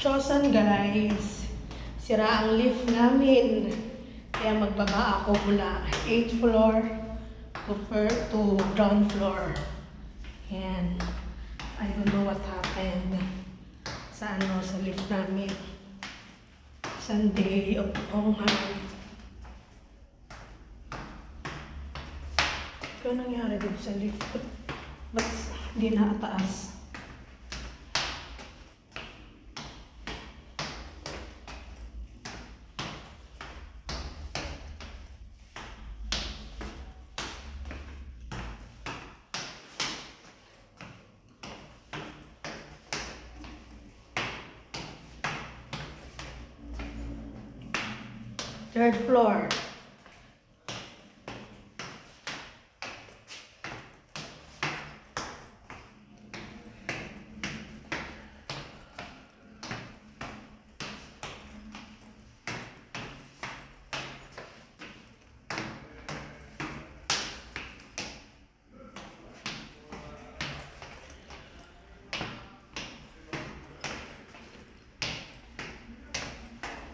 Chosan guys, sira ang lift namin. Kaya magbaba ako mula 8th floor to ground floor. And I don't know what happened sa lift namin. Sunday of Ano nangyari dito sa lift? Ba't hindi nakataas? Third floor.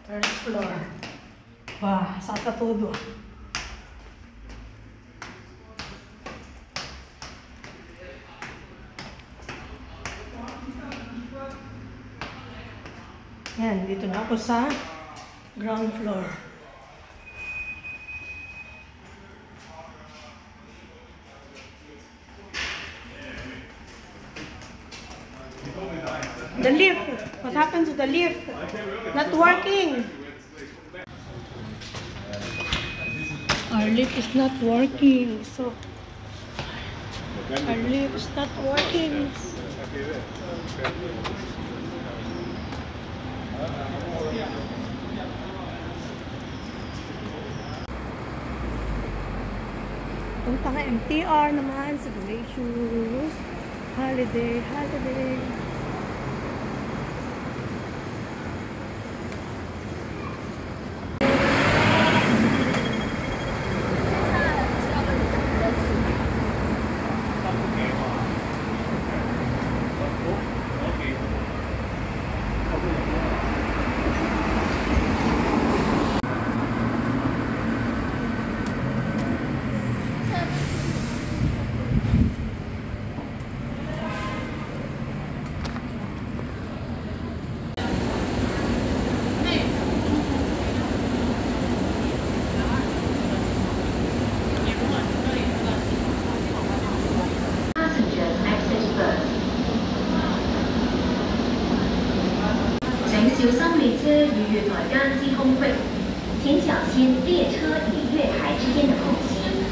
Third floor. Wah, salta tudo. Yan, dito na ako sa ground floor. The lift. What happened to the lift? Not working. Our lift is not working. So our lift is not working. Punta ka MTR naman sa Glaciers. Holiday.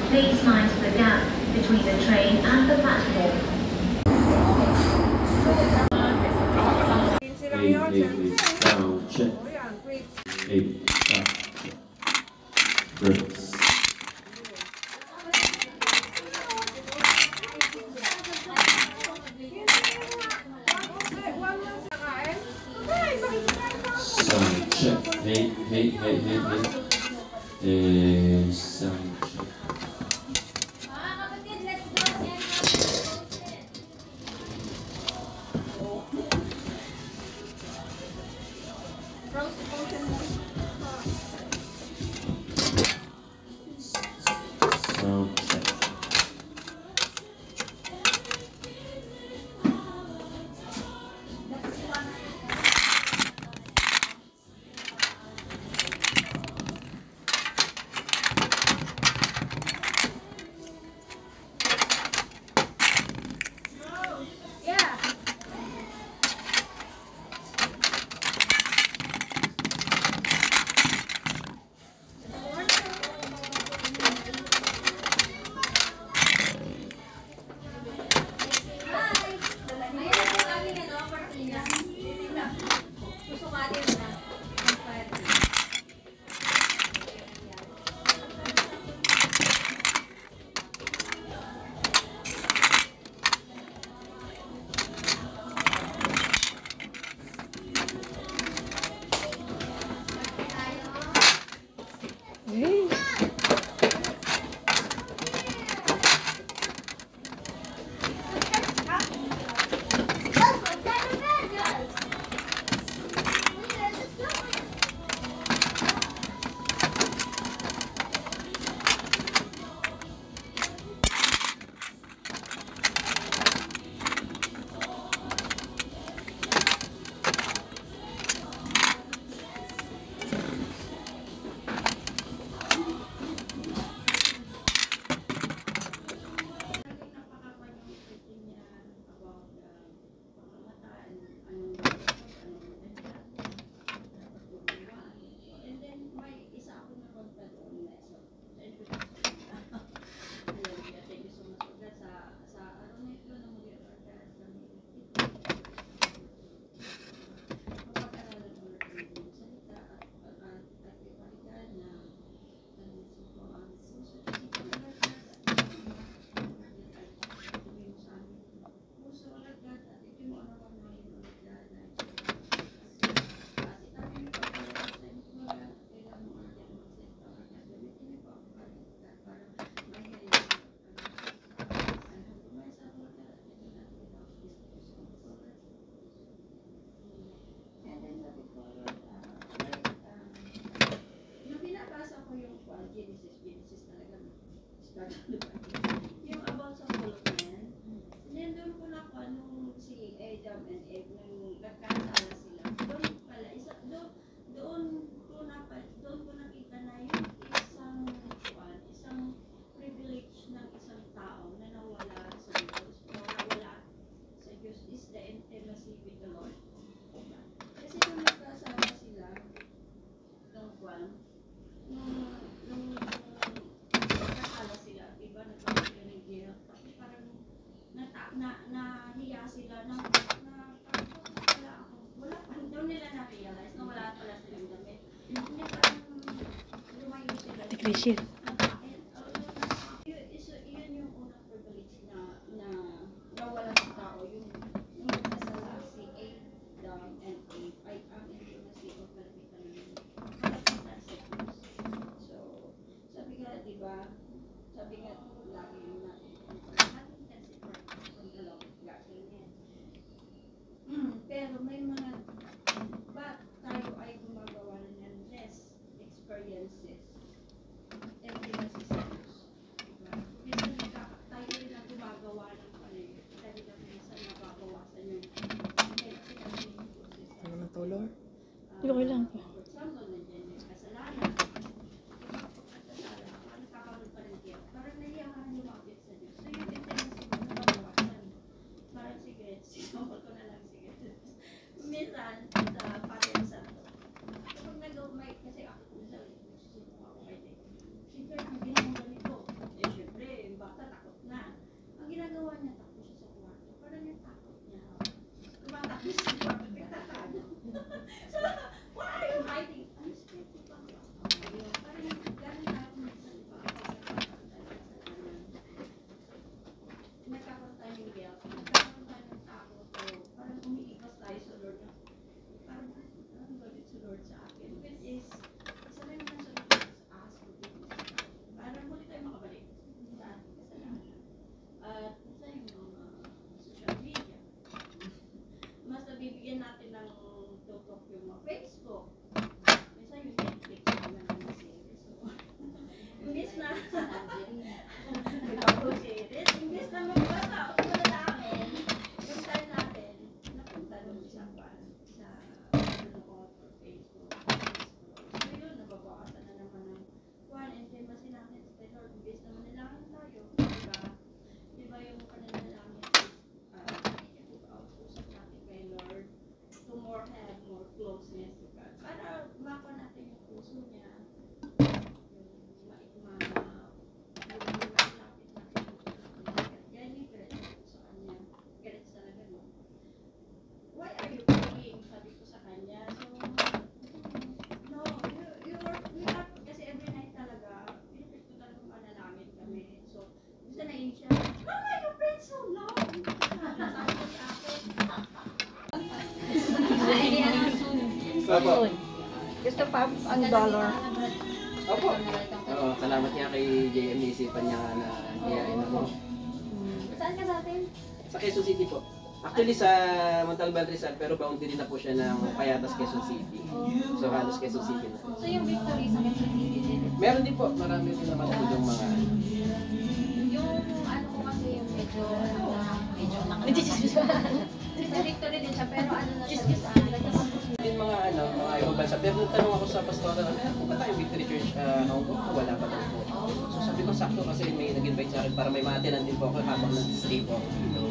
Please mind the gap between the train and the platform. Down, check. 8, up, check. Brakes. Sound check. Hey. Sound check. nahiya sila na wala ako. Wala pa. Doon nila na-realize na wala pala silang damit. Hindi parang lumayo sila. Ate Krishy. Yun yung unang privilege na nawala ng tao. Yung nagkasala si A down and A ay ang intimacy o kalapitan namin. Kalapitan sa Diyos. So, sabi nga, di ba? Sabi nga, lagi yung natin kasi kung dalawang gasin yan. Pero may mga ba tayo ay gumagawa ng less experiences intimacy sa Diyos. Diba? Minsan tayo rin ang gumagawa ng kanil. Dahil na minsan nababawasan yung Ano matulong? Okay lang. for example, nandiyan yung kasalanan. Nakakaroon pa rin guilt. Parang nahiyahan lumapit sa Diyos. So yung intimacy mo nababawasan. Parang sige, sinumol ko na lang sige. Minsan, sa Padre Santo. Kapag nag-umay, kasi ako minsan, susunod ako kay Dave. Siyempre, ang ginagawa ganito. Eh, siyempre, yung bata takot na. Ang ginagawa niya, takot siya sa kwarto. Parang yung takot niya. Tumatakot sa kwarto, nagtatalo. So, why are you hiding? I'm scared to talk about it. Parang galing tayo minsan, di ba? Nagkakaroon tayo ng guilt. Nagkakaroon tayo ng takot. So, parang umiiwas tayo sa Lord na parang ang galit sa Lord sa akin. Which is, isa rin naman sa Lord is ask forgiveness. Parang muli tayo makabalik sa ating kasalanan. At isa yung mga social media. Mas nabibigyan natin ng tutok yung mga Facebook. Minsan yung Netflix naman ang series. So, imbis na series, imbis na magbasa o manalangin, yung time natin, napunta doon sa nanonood or Facebook. So yun, nababawasan na naman ng one intimacy natin sa Lord. Imbis na manalangin tayo, diba? Diba yung pananalangin is usap natin kay Lord to have more closeness to God. Para makuha natin yung puso niya. Why are you praying? Sabi ko sa kanya. So, no, you are, kasi every night talaga, pinipit ko talaga manalangin kami. So, gusto na yun siya, Mama, you prayed so long! Sabi ko sa akin. Opo. Gusto pa ang dollar. Opo. Oo, salamat niya kay JM, naisipan niya na hiyain ako. Saan ka natin? Sa Quezon City po. Actually sa Montalban Rizal, pero boundary na po siya ng Payatas, Quezon City. So halos Quezon City na. So yung victory sa Quezon City din? Meron din po, marami din naman po yung mga... Yung ano ko kasi yung medyo sa victory din siya, pero ano na siya sa Din mga mga ibang bansa. Pero nung tanong ako sa pastora, kung ba tayo Victory Church Hong Kong? Wala pa lang po. So sabi ko sakto kasi may nag-invite sa akin para may matinan din po ako habang nag-stay po ako dito.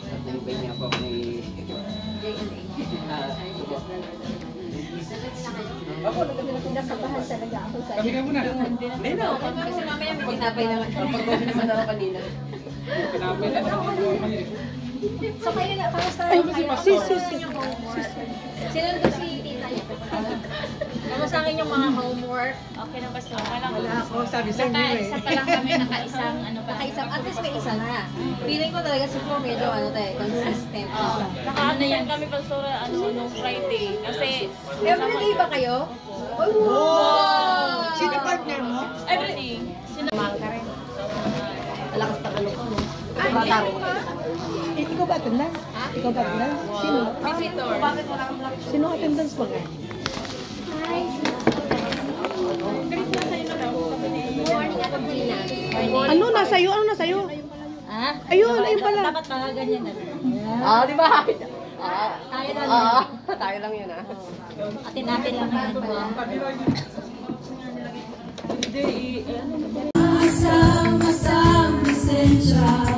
At nag-invite niya po ako ni... Ako, nagkabila ko. Nakabahan talaga ako sa Kami ka muna. Hindi na. Kasi mamaya may tinapay naman. Pag-coffee naman ako kanina. Pinapay na ako ng So kayo na, kamusta kayo? Sinundo si tita niya. Kamusta akin yung mga homework? Okay na ba siya? Okay lang. Wala ako, sabi sa inyo eh. Isa pa lang kami, nakaisang ano pa. Nakaisang, at least may isa na. Feeling ko talaga si Flo medyo ano tayo, consistent. Naka-ano yan kami pastora nung Friday. Kasi Everyday ba kayo? Oh, wow! Sino partner mo? everyday. Mahal ka rin. Malakas pa kalo ko, no? Ay, ikaw ba attendance? Ikaw ba attendance? Sino? Visitor. Bakit wala kang black? Sino attendance mo nga? Morning at Gina. Ano nasa'yo? Ano nasa'yo? Ha? Ayun, ayun pala. Dapat mga ganyan na. Di ba? Tayo lang yun. Tayo lang yun ah. Atin-atin lang yan pala. Sama-sama sensya